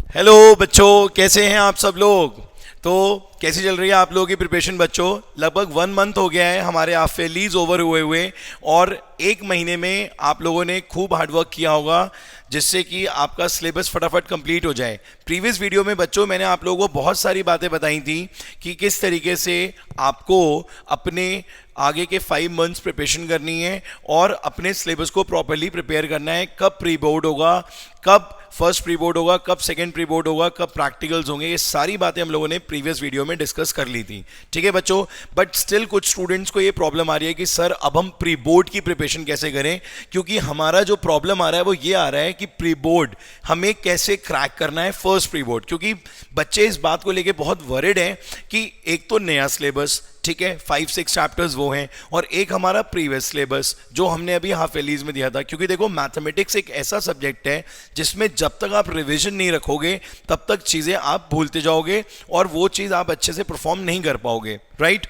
Hello बच्चों, कैसे हैं आप सब लोग। तो कैसी चल रही है आप लोगों की प्रिपरेशन बच्चों। लगभग 1 मंथ हो गया है हमारे हाफ ईयरलीज ओवर हुए और 1 महीने में आप लोगों ने खूब हार्डवर्क किया होगा जिससे कि आपका सिलेबस फटाफट कंप्लीट हो जाए। प्रीवियस वीडियो में बच्चों मैंने आप लोगों को बहुत सारी बातें बताई थी कि किस तरीके से आपको अपने आगे के 5 मंथ्स प्रिपरेशन करनी है और अपने सिलेबस को प्रॉपरली प्रिपेयर करना है। कब प्री बोर्ड होगा, कब फर्स्ट प्री बोर्ड होगा, कब सेकंड प्री बोर्ड होगा, कब प्रैक्टिकल्स होंगे, ये सारी बातें हम लोगों ने प्रीवियस वीडियो में डिस्कस कर ली थी। ठीक है बच्चों, बट स्टिल कुछ स्टूडेंट्स को ये प्रॉब्लम आ रही है कि सर अब हम प्री बोर्ड की प्रिपरेशन कैसे करें, क्योंकि हमारा जो प्रॉब्लम आ रहा है वो ये आ रहा है कि प्री बोर्ड हमें कैसे क्रैक करना है फर्स्ट प्री बोर्ड। क्योंकि बच्चे इस बात को लेके बहुत वरिड हैं कि एक तो नया सिलेबस, ठीक है, 5-6 चैप्टर्स वो हैं, और एक हमारा प्रीवियस सिलेबस जो हमने अभी हाफ ईयरलीज में दिया था। क्योंकि देखो मैथमेटिक्स एक ऐसा सब्जेक्ट है जिसमें जब तक आप रिवीजन नहीं रखोगे तब तक चीज़ें आप भूलते जाओगे और वो चीज़ आप अच्छे से परफॉर्म नहीं कर पाओगे, राइट।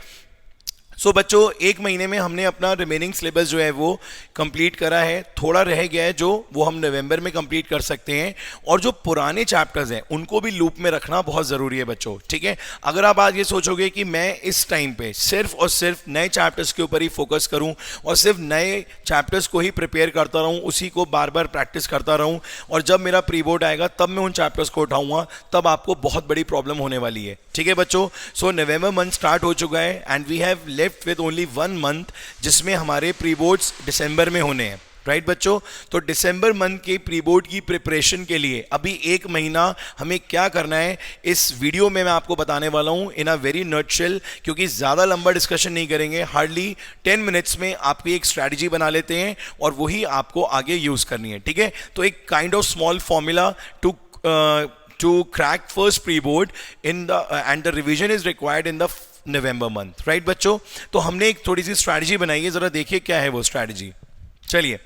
सो बच्चों 1 महीने में हमने अपना रिमेनिंग सिलेबस जो है वो कंप्लीट करा है। थोड़ा रह गया है जो वो हम नवंबर में कंप्लीट कर सकते हैं, और जो पुराने चैप्टर्स हैं उनको भी लूप में रखना बहुत ज़रूरी है बच्चों। ठीक है, अगर आप आज ये सोचोगे कि मैं इस टाइम पे सिर्फ और सिर्फ नए चैप्टर्स के ऊपर ही फोकस करूं और सिर्फ नए चैप्टर्स को ही प्रिपेयर करता रहूं, उसी को बार बार प्रैक्टिस करता रहूं, और जब मेरा प्री बोर्ड आएगा तब मैं उन चैप्टर्स को उठाऊंगा, तब आपको बहुत बड़ी प्रॉब्लम होने वाली है। ठीक है बच्चों, सो नवंबर मंथ स्टार्ट हो चुका है and we have left with only 1 month जिसमें हमारे प्री बोर्ड्स दिसंबर में होने हैं, राइट बच्चों। तो दिसंबर मंथ के प्री बोर्ड की प्रिपरेशन के लिए अभी 1 महीना हमें क्या करना है इस वीडियो में मैं आपको बताने वाला हूं इन अ वेरी नटशेल। क्योंकि ज़्यादा लंबा डिस्कशन नहीं करेंगे, हार्डली 10 मिनट्स में आपकी एक स्ट्रैटेजी बना लेते हैं और वही आपको आगे यूज़ करनी है। ठीक है, तो एक kind of small formula to crack first pre-board in the and the revision is required in the November month, right बच्चों। तो हमने एक थोड़ी सी स्ट्रैटेजी बनाई है, जरा देखिए क्या है वो स्ट्रैटेजी। चलिए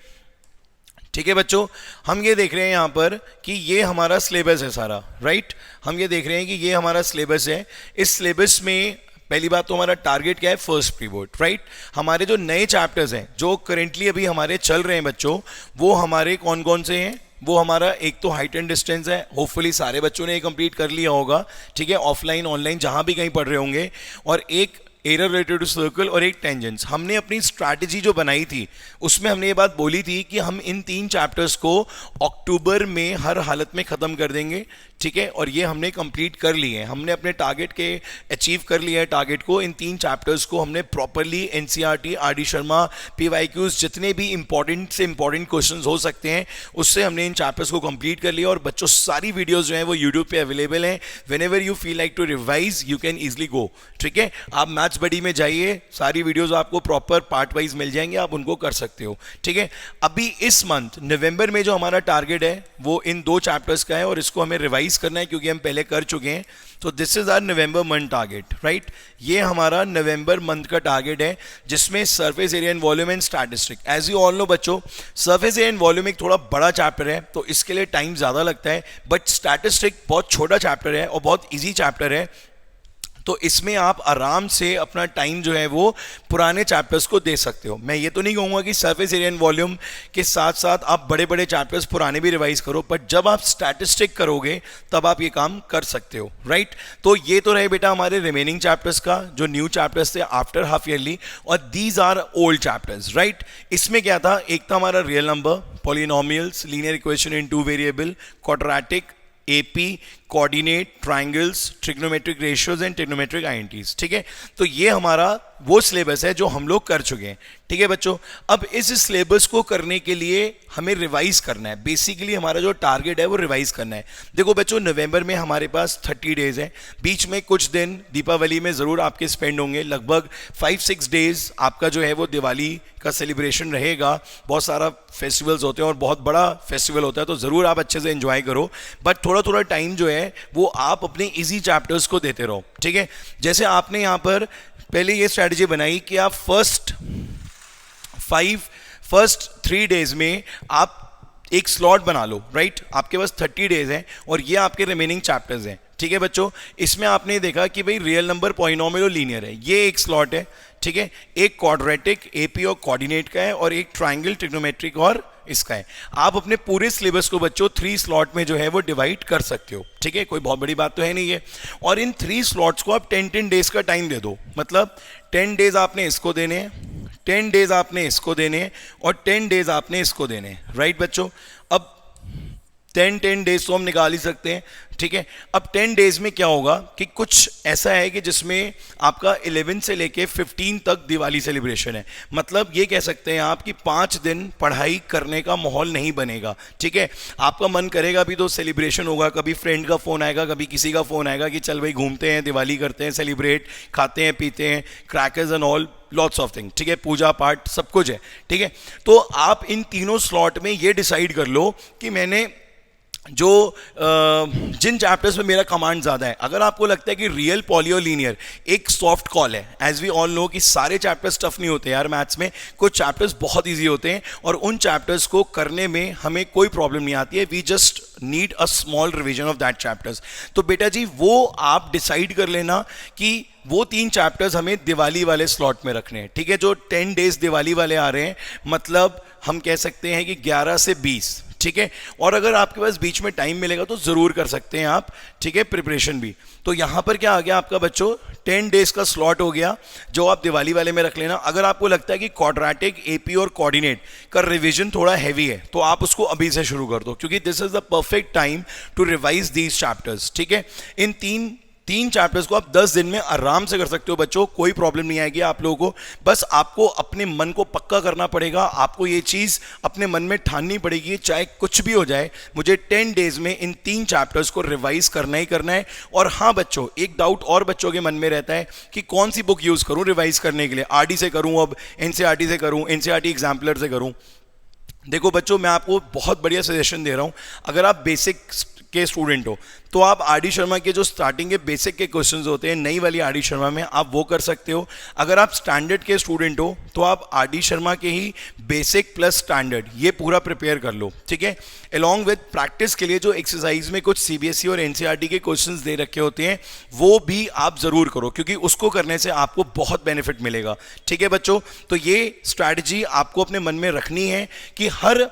ठीक है बच्चों, हम ये देख रहे हैं यहाँ पर कि ये हमारा सिलेबस है सारा, राइट। हम ये देख रहे हैं कि ये हमारा सिलेबस है। इस सिलेबस में पहली बात तो हमारा टारगेट क्या है, फर्स्ट प्री बोर्ड, राइट। हमारे जो नए चैप्टर्स हैं जो करेंटली अभी हमारे चल रहे हैं बच्चों, वो हमारे कौन कौन से हैं। वो हमारा एक तो हाइट एंड डिस्टेंस है, होपफुली सारे बच्चों ने ये कंप्लीट कर लिया होगा, ठीक है, ऑफलाइन ऑनलाइन जहां भी कहीं पढ़ रहे होंगे। और एक एरर रिलेटेड टू सर्कल और एक टेंजेंट्स। हमने अपनी स्ट्रैटेजी जो बनाई थी उसमें हमने ये बात बोली थी कि हम इन 3 चैप्टर्स को अक्टूबर में हर हालत में ख़त्म कर देंगे, ठीक है, और ये हमने कंप्लीट कर लिए हैं। हमने अपने टारगेट के अचीव कर लिया है टारगेट को। इन 3 चैप्टर्स को हमने properly NCERT, RD Sharma, PYQs, जितने भी इंपॉर्टेंट से इंपॉर्टेंट क्वेश्चंस हो सकते हैं उससे हमने इन चैप्टर्स को कंप्लीट कर लिया। और बच्चों सारी वीडियोस जो हैं वो यूट्यूब पे अवेलेबल हैं। Whenever you feel like to revise you can easily go, ठीक है। आप मैथ्स बडी में जाइए, सारी वीडियोस आपको प्रॉपर पार्ट वाइज मिल जाएंगे, आप उनको कर सकते हो, ठीक है। अभी इस मंथ नवंबर में जो हमारा टारगेट है वो इन 2 चैप्टर्स का है और इसको हमें रिवाइज करना है क्योंकि हम पहले कर चुके हैं। तो this is our November month target, right. ये हमारा नवंबर मंथ का टारगेट है जिसमें surface area and volume and statistic. As you all know बच्चों, सरफेस एरिया एंड वॉल्यूम एक थोड़ा बड़ा चैप्टर है तो इसके लिए टाइम ज़्यादा लगता है, बट स्टैटिस्टिक बहुत छोटा चैप्टर है और बहुत ईजी चैप्टर है। तो इसमें आप आराम से अपना टाइम जो है वो पुराने चैप्टर्स को दे सकते हो। मैं ये तो नहीं कहूँगा कि सरफेस एरिया एंड वॉल्यूम के साथ साथ आप बड़े बड़े चैप्टर्स पुराने भी रिवाइज करो, बट जब आप स्टैटिस्टिक करोगे तब आप ये काम कर सकते हो, राइट। तो ये तो रहे बेटा हमारे रिमेनिंग चैप्टर्स का, जो न्यू चैप्टर्स थे आफ्टर हाफ ईयरली, और these are old chapters, right. इसमें क्या था, एक था हमारा real number, polynomials, linear equation in 2 variable, quadratic, AP, coordinate, triangles, trigonometric ratios and trigonometric identities, ठीक है। तो ये हमारा वो सिलेबस है जो हम लोग कर चुके हैं, ठीक है बच्चों। अब इस सिलेबस को करने के लिए हमें रिवाइज करना है। बेसिकली हमारा जो टारगेट है वो रिवाइज करना है। देखो बच्चों, नवंबर में हमारे पास 30 डेज है, बीच में कुछ दिन दीपावली में ज़रूर आपके स्पेंड होंगे, लगभग 5-6 डेज आपका जो है वो दिवाली का सेलिब्रेशन रहेगा। बहुत सारा फेस्टिवल्स होते हैं और बहुत बड़ा फेस्टिवल होता है, तो ज़रूर आप अच्छे से एंजॉय करो, बट थोड़ा थोड़ा टाइम जो है वो आप अपने इजी चैप्टर्स को देते रहो, ठीक है। जैसे आपने यहाँ पर पहले ये स्ट्रैटेजी बनाई कि आप फर्स्ट 3 डेज में आप एक स्लॉट बना लो, राइट। आपके पास 30 डेज हैं और ये आपके रिमेनिंग चैप्टर्स हैं, ठीक है बच्चों। इसमें आपने देखा कि भाई रियल नंबर, पॉलिनोमियल और लीनियर है, ये एक स्लॉट है, ठीक है। एक क्वाड्रेटिक, एपी और कोऑर्डिनेट का है, और एक ट्राइंगल, ट्रिग्नोमेट्रिक और इसका है। आप अपने पूरे सिलेबस को बच्चों 3 स्लॉट में जो है वो डिवाइड कर सकते हो, ठीक है, कोई बहुत बड़ी बात तो है नहीं है। और इन 3 स्लॉट्स को आप 10 डेज का टाइम दे दो, मतलब 10 डेज आपने इसको देने हैं, 10 डेज आपने इसको देने हैं और 10 डेज आपने इसको देने हैं, राइट बच्चों। अब 10 डेज तो हम निकाल ही सकते हैं, ठीक है। अब 10 डेज में क्या होगा कि कुछ ऐसा है कि जिसमें आपका 11 से लेके 15 तक दिवाली सेलिब्रेशन है, मतलब ये कह सकते हैं आप कि 5 दिन पढ़ाई करने का माहौल नहीं बनेगा, ठीक है। आपका मन करेगा भी तो सेलिब्रेशन होगा, कभी फ्रेंड का फोन आएगा, कभी किसी का फोन आएगा कि चल भाई घूमते हैं, दिवाली करते हैं, सेलिब्रेट, खाते हैं पीते हैं, crackers and all, lots of thing, ठीक है, पूजा पाठ सब कुछ है, ठीक है। तो आप इन तीनों स्लॉट में ये डिसाइड कर लो कि मैंने जो जिन चैप्टर्स में मेरा कमांड ज़्यादा है, अगर आपको लगता है कि रियल पॉली और लीनियर एक सॉफ्ट कॉल है, एज वी ऑल नो कि सारे चैप्टर्स टफ नहीं होते यार मैथ्स में, कुछ चैप्टर्स बहुत इजी होते हैं और उन चैप्टर्स को करने में हमें कोई प्रॉब्लम नहीं आती है, we just need a small revision of that chapters. तो बेटा जी वो आप डिसाइड कर लेना कि वो 3 चैप्टर्स हमें दिवाली वाले स्लॉट में रखने हैं, ठीक है, जो 10 डेज दिवाली वाले आ रहे हैं, मतलब हम कह सकते हैं कि 11 से 20, ठीक है। और अगर आपके पास बीच में टाइम मिलेगा तो जरूर कर सकते हैं आप, ठीक है, प्रिपरेशन भी। तो यहां पर क्या आ गया आपका बच्चों, 10 डेज का स्लॉट हो गया जो आप दिवाली वाले में रख लेना। अगर आपको लगता है कि क्वाड्रेटिक, एपी और कोऑर्डिनेट का रिवीजन थोड़ा हैवी है तो आप उसको अभी से शुरू कर दो, क्योंकि this is the perfect time to revise these chapters, ठीक है। इन तीन चैप्टर्स को आप 10 दिन में आराम से कर सकते हो बच्चों, कोई प्रॉब्लम नहीं आएगी आप लोगों को। बस आपको अपने मन को पक्का करना पड़ेगा, आपको ये चीज़ अपने मन में ठाननी पड़ेगी, चाहे कुछ भी हो जाए मुझे 10 डेज में इन 3 चैप्टर्स को रिवाइज करना ही करना है। और हाँ बच्चों, एक डाउट और बच्चों के मन में रहता है कि कौन सी बुक यूज़ करूँ रिवाइज करने के लिए, आरडी से करूँ, अब एनसीईआरटी से करूँ, एनसीईआरटी एग्जाम्पलर से करूँ। देखो बच्चों, मैं आपको बहुत बढ़िया सजेशन दे रहा हूँ। अगर आप बेसिक के स्टूडेंट हो तो आप आरडी शर्मा के जो स्टार्टिंग के बेसिक के क्वेश्चंस होते हैं नई वाली आरडी शर्मा में, आप वो कर सकते हो। अगर आप स्टैंडर्ड के स्टूडेंट हो तो आप आरडी शर्मा के ही बेसिक प्लस स्टैंडर्ड ये पूरा प्रिपेयर कर लो, ठीक है। अलॉन्ग विद प्रैक्टिस के लिए जो एक्सरसाइज में कुछ सीबीएसई और एनसीईआरटी के क्वेश्चंस दे रखे होते हैं वो भी आप जरूर करो, क्योंकि उसको करने से आपको बहुत बेनिफिट मिलेगा, ठीक है बच्चों। तो ये स्ट्रैटेजी आपको अपने मन में रखनी है कि हर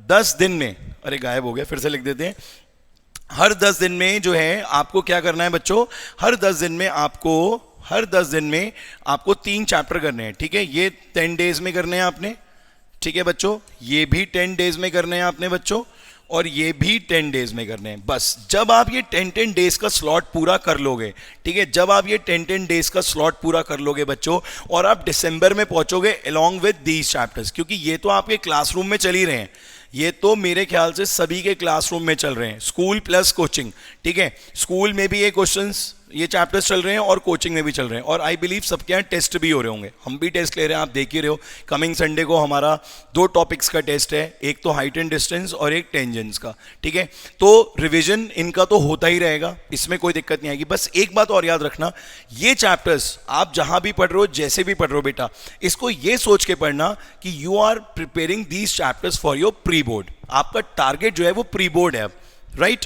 10 दिन में, अरे गायब हो गया, फिर से लिख देते हैं, हर 10 दिन में जो है आपको क्या करना है बच्चों, हर 10 दिन में आपको 3 चैप्टर करने हैं, ठीक है। ये 10 डेज में करने हैं आपने, ठीक है बच्चों, ये भी 10 डेज में करने हैं आपने बच्चों, और ये भी 10 डेज में करने हैं। बस जब आप ये 10 डेज का स्लॉट पूरा कर लोगे, ठीक है, जब आप ये 10 डेज का स्लॉट पूरा कर लोगे बच्चों, और आप दिसंबर में पहुंचोगे अलॉन्ग विद दीज चैप्टर्स, क्योंकि ये तो आपके क्लासरूम में चल ही रहे हैं, ये तो मेरे ख्याल से सभी के क्लासरूम में चल रहे हैं, स्कूल प्लस कोचिंग, ठीक है। स्कूल में भी ये क्वेश्चंस, ये चैप्टर्स चल रहे हैं और कोचिंग में भी चल रहे हैं, और आई बिलीव सबके यहाँ टेस्ट भी हो रहे होंगे, हम भी टेस्ट ले रहे हैं, आप देख ही रहे हो। कमिंग संडे को हमारा 2 टॉपिक्स का टेस्ट है, एक तो हाइट एंड डिस्टेंस और एक टेंजेंट्स का, ठीक है। तो रिवीजन इनका तो होता ही रहेगा, इसमें कोई दिक्कत नहीं आएगी। बस एक बात और याद रखना, ये चैप्टर्स आप जहां भी पढ़ रहे हो, जैसे भी पढ़ रहे हो बेटा, इसको ये सोच के पढ़ना कि you are preparing these chapters for your pre board. आपका टारगेट जो है वो प्री बोर्ड है, राइट।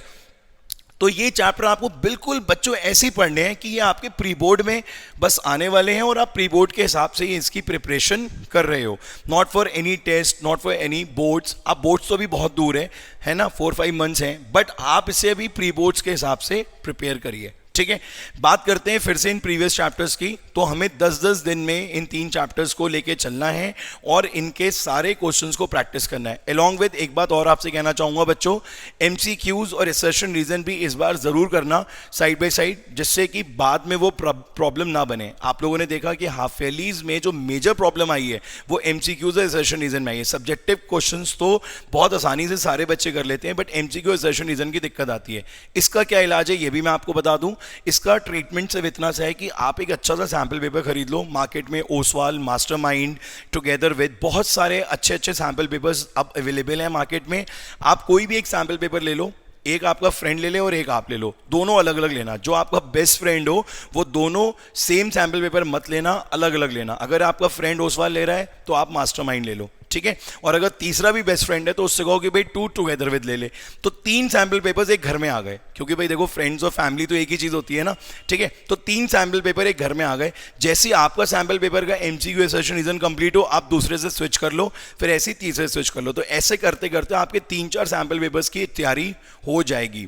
तो ये चैप्टर आपको बिल्कुल बच्चों ऐसे ही पढ़ने हैं कि ये आपके प्री बोर्ड में बस आने वाले हैं और आप प्री बोर्ड के हिसाब से ही इसकी प्रिपरेशन कर रहे हो, not for any test, not for any boards. अब बोर्ड्स तो भी बहुत दूर है ना, 4-5 मंथ्स हैं, बट आप इसे अभी प्री बोर्ड्स के हिसाब से प्रिपेयर करिए, ठीक है। बात करते हैं फिर से इन प्रीवियस चैप्टर्स की। तो हमें 10-10 दिन में इन 3 चैप्टर्स को लेके चलना है और इनके सारे क्वेश्चंस को प्रैक्टिस करना है। अलॉन्ग विद एक बात और आपसे कहना चाहूंगा बच्चों, एमसीक्यूज और असर्शन रीजन भी इस बार जरूर करना साइड बाय साइड, जिससे कि बाद में वो प्रॉब्लम ना बने। आप लोगों ने देखा कि हाफ ईयरलीज में जो मेजर प्रॉब्लम आई है वो एमसीक्यूज और असर्शन रीजन में आई है। सब्जेक्टिव क्वेश्चन तो बहुत आसानी से सारे बच्चे कर लेते हैं, बट एमसीक्यू और असर्शन रीजन की दिक्कत आती है। इसका क्या इलाज है ये भी मैं आपको बता दूं। इसका ट्रीटमेंट सिर्फ इतना सा है कि आप एक अच्छा सा सैंपल पेपर खरीद लो मार्केट में, ओसवाल, मास्टरमाइंड, टुगेदर विद, बहुत सारे अच्छे अच्छे सैंपल पेपर्स अब अवेलेबल हैं मार्केट में। आप कोई भी एक सैंपल पेपर ले लो, एक आपका फ्रेंड ले ले और एक आप ले लो, दोनों अलग अलग लेना। जो आपका बेस्ट फ्रेंड हो वो दोनों सेम सैंपल पेपर मत लेना, अलग अलग लेना। अगर आपका फ्रेंड ओसवाल ले रहा है तो आप मास्टरमाइंड ले लो, ठीक है। और अगर तीसरा भी बेस्ट फ्रेंड है तो उससे कहो कि भाई टू टुगेदर विद ले ले। तो 3 सैम्पल पेपर्स एक घर में आ गए, क्योंकि भाई देखो फ्रेंड्स और फैमिली तो एक ही चीज़ होती है ना, ठीक है। तो 3 सैम्पल पेपर एक घर में आ गए। जैसे ही आपका सैम्पल पेपर का एमसीक्यू असर्शन रीजन कंप्लीट हो, आप दूसरे से स्विच कर लो, फिर ऐसे ही तीसरे से स्विच कर लो। तो ऐसे करते करते आपके 3-4 सैम्पल पेपर्स की तैयारी हो जाएगी।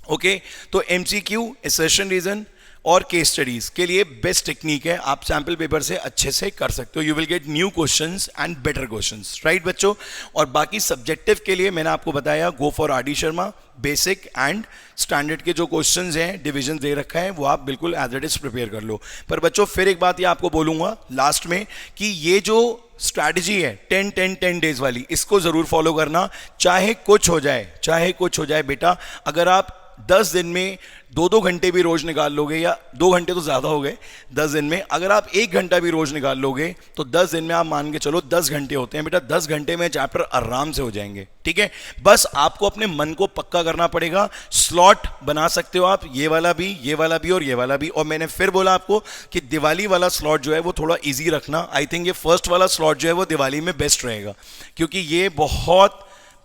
ओके, तो एमसीक्यू, असर्शन रीजन और केस स्टडीज के लिए बेस्ट टेक्निक है, आप सैम्पल पेपर से अच्छे से कर सकते हो। You will get new questions and better questions, right बच्चों। और बाकी सब्जेक्टिव के लिए मैंने आपको बताया, go for R D Sharma. Basic and standard के जो क्वेश्चंस हैं, डिवीजन दे रखा है, वो आप बिल्कुल एज इट इज प्रिपेयर कर लो। पर बच्चों फिर एक बात ये आपको बोलूंगा लास्ट में कि ये जो स्ट्रैटेजी है 10-10-10 डेज वाली, इसको जरूर फॉलो करना, चाहे कुछ हो जाए, चाहे कुछ हो जाए बेटा। अगर आप 10 दिन में 2-2 घंटे भी रोज निकाल लोगे, या 2 घंटे तो ज़्यादा हो गए 10 दिन में, अगर आप 1 घंटा भी रोज निकाल लोगे तो 10 दिन में आप मान के चलो 10 घंटे होते हैं बेटा। 10 घंटे में चैप्टर आराम से हो जाएंगे, ठीक है। बस आपको अपने मन को पक्का करना पड़ेगा। स्लॉट बना सकते हो आप, ये वाला भी, ये वाला भी और ये वाला भी। और मैंने फिर बोला आपको कि दिवाली वाला स्लॉट जो है वो थोड़ा ईजी रखना। आई थिंक ये फर्स्ट वाला स्लॉट जो है वो दिवाली में बेस्ट रहेगा, क्योंकि ये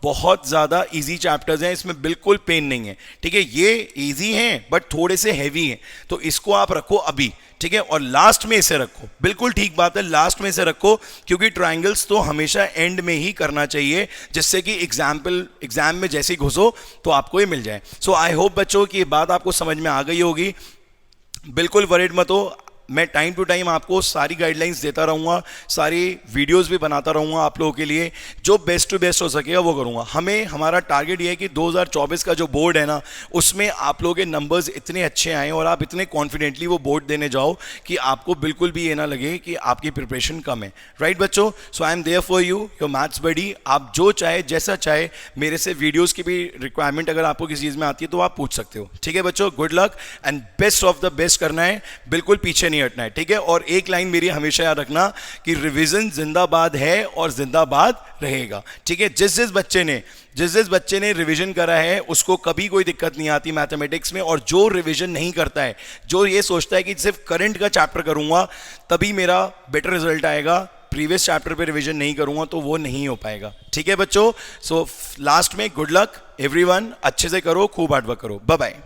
बहुत ज़्यादा इजी चैप्टर्स हैं, इसमें बिल्कुल पेन नहीं है, ठीक है। ये इजी हैं बट थोड़े से हैवी हैं, तो इसको आप रखो अभी, ठीक है। और लास्ट में इसे रखो, बिल्कुल ठीक बात है, लास्ट में इसे रखो, क्योंकि ट्रायंगल्स तो हमेशा एंड में ही करना चाहिए, जिससे कि एग्जाम में जैसे ही घुसो तो आपको ये मिल जाए। सो आई होप बच्चों की ये बात आपको समझ में आ गई होगी। बिल्कुल वरीड मत हो, मैं टाइम टू टाइम आपको सारी गाइडलाइंस देता रहूँगा, सारी वीडियोस भी बनाता रहूँगा आप लोगों के लिए, जो बेस्ट टू बेस्ट हो सकेगा वो करूँगा। हमारा टारगेट ये है कि 2024 का जो बोर्ड है ना, उसमें आप लोगों के नंबर्स इतने अच्छे आएँ और आप इतने कॉन्फिडेंटली वो बोर्ड देने जाओ कि आपको बिल्कुल भी ये ना लगे कि आपकी प्रिपरेशन कम है, राइट बच्चों। So I am there for you, your maths buddy. आप जो चाहे, जैसा चाहे, मेरे से वीडियोज़ की भी रिक्वायरमेंट अगर आपको किसी चीज़ में आती है तो आप पूछ सकते हो, ठीक है बच्चों। Good luck and best of the best करना है, बिल्कुल पीछे नहीं हटना है, ठीक है। और एक लाइन मेरी हमेशा याद रखना कि रिवीजन जिंदाबाद है और जिंदाबाद रहेगा, ठीक है। जिस जिस बच्चे ने रिवीजन करा है उसको कभी कोई दिक्कत नहीं आती मैथमेटिक्स में, और जो रिवीजन नहीं करता है, जो ये सोचता है कि सिर्फ करंट का चैप्टर करूंगा तभी मेरा बेटर रिजल्ट आएगा, प्रीवियस चैप्टर पे रिवीजन नहीं करूंगा तो वो नहीं हो पाएगा, ठीक है बच्चों। सो लास्ट में गुड लक एवरीवन, अच्छे से करो, खूब हार्ड वर्क करो, बाय बाय।